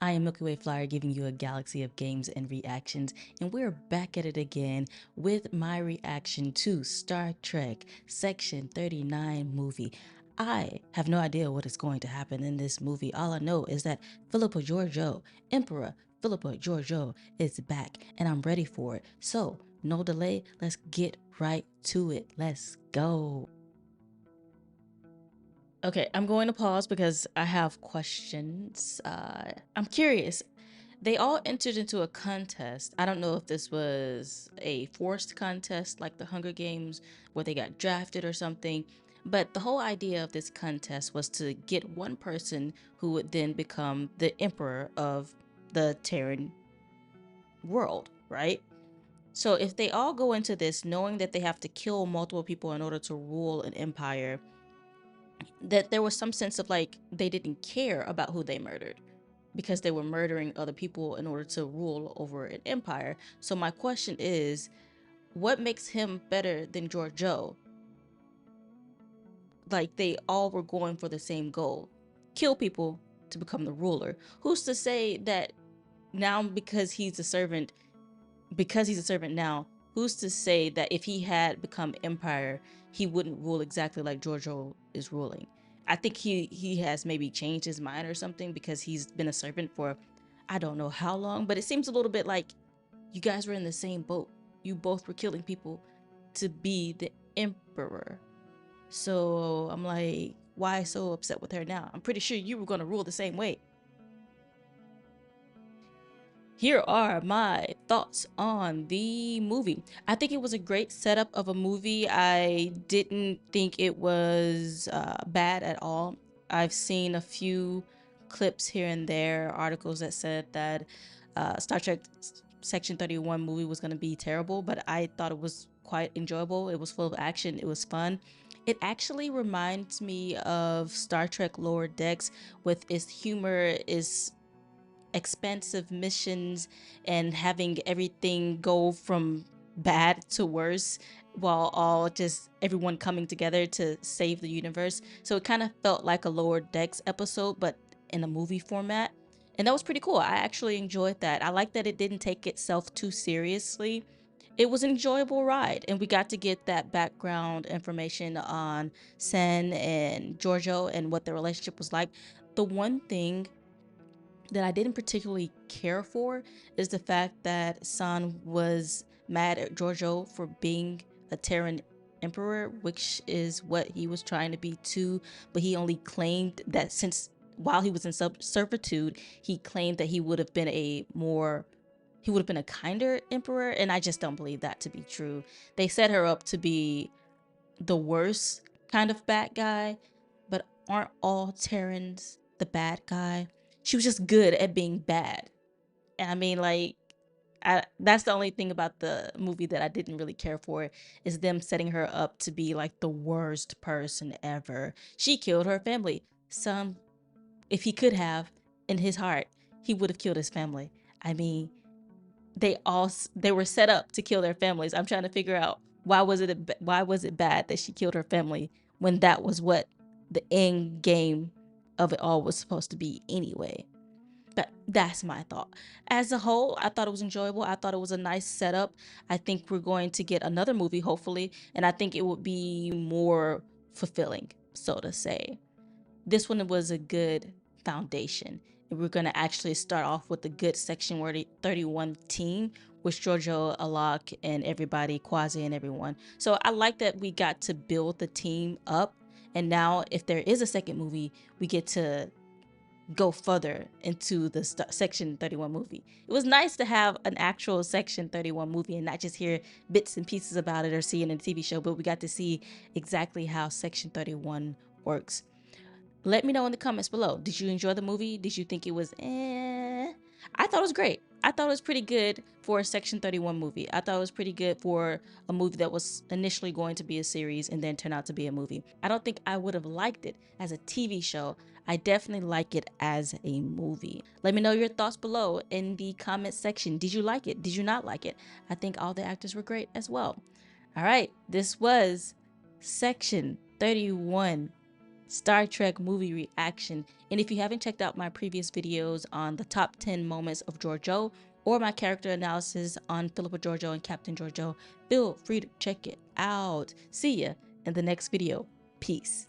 I am milkywayflier giving you a galaxy of games and reactions, and we're back at it again with my reaction to Star Trek Section 39 movie. I have no idea what is going to happen in this movie. All I know is that Philippa Georgiou, Emperor Philippa Georgiou, is back, and I'm ready for it. So, no delay, let's get right to it. Let's go. Okay, I'm going to pause because I have questions. I'm curious. They all entered into a contest. I don't know if this was a forced contest like the Hunger Games where they got drafted or something, but the whole idea of this contest was to get one person who would then become the emperor of the Terran world, right? So if they all go into this knowing that they have to kill multiple people in order to rule an empire, that there was some sense of like they didn't care about who they murdered because they were murdering other people in order to rule over an empire. So my question is, what makes him better than Georgiou? Like, they all were going for the same goal: kill people to become the ruler. Who's to say that now, because he's a servant now, who's to say that if he had become empire, he wouldn't rule exactly like Georgiou is ruling? I think he has maybe changed his mind or something because he's been a servant for I don't know how long, but it seems a little bit like you guys were in the same boat. You both were killing people to be the emperor. So I'm like, why so upset with her now? I'm pretty sure you were going to rule the same way. Here are my thoughts on the movie. I think it was a great setup of a movie. I didn't think it was bad at all. I've seen a few clips here and there, articles that said that Star Trek Section 31 movie was going to be terrible, but I thought it was quite enjoyable. It was full of action. It was fun. It actually reminds me of Star Trek Lower Decks with its humor, is expansive missions, and having everything go from bad to worse while all just everyone coming together to save the universe. So it kind of felt like a Lower Decks episode, but in a movie format. And that was pretty cool. I actually enjoyed that. I like that it didn't take itself too seriously. It was an enjoyable ride, and we got to get that background information on Sen and Giorgio and what their relationship was like. The one thing that I didn't particularly care for is the fact that San was mad at Giorgio for being a Terran emperor, which is what he was trying to be too, but he only claimed that since while he was in servitude, he claimed that he would have been a kinder emperor, and I just don't believe that to be true. They set her up to be the worst kind of bad guy, but aren't all Terrans the bad guy? She was just good at being bad. And I mean, like, that's the only thing about the movie that I didn't really care for, is them setting her up to be like the worst person ever. She killed her family. Some, if he could have, in his heart, he would have killed his family. I mean, they were set up to kill their families. I'm trying to figure out why was it bad that she killed her family when that was what the end game of it all was supposed to be anyway. But that's my thought. As a whole, I thought it was enjoyable. I thought it was a nice setup. I think we're going to get another movie, hopefully, and I think it would be more fulfilling, so to say. This one was a good foundation. And we're going to actually start off with a good Section 31 team with Giorgio, Alok, and everybody, Quasi, and everyone. So I like that we got to build the team up. And now, if there is a second movie, we get to go further into the Section 31 movie. It was nice to have an actual Section 31 movie and not just hear bits and pieces about it or see it in a TV show, but we got to see exactly how Section 31 works. Let me know in the comments below. Did you enjoy the movie? Did you think it was I thought it was great. I thought it was pretty good for a Section 31 movie. I thought it was pretty good for a movie that was initially going to be a series and then turned out to be a movie. I don't think I would have liked it as a TV show. I definitely like it as a movie. Let me know your thoughts below in the comment section. Did you like it? Did you not like it? I think all the actors were great as well. All right, this was Section 31 Star Trek movie reaction. And if you haven't checked out my previous videos on the top 10 moments of Georgiou or my character analysis on Philippa Georgiou and Captain Georgiou, feel free to check it out. See ya in the next video. Peace.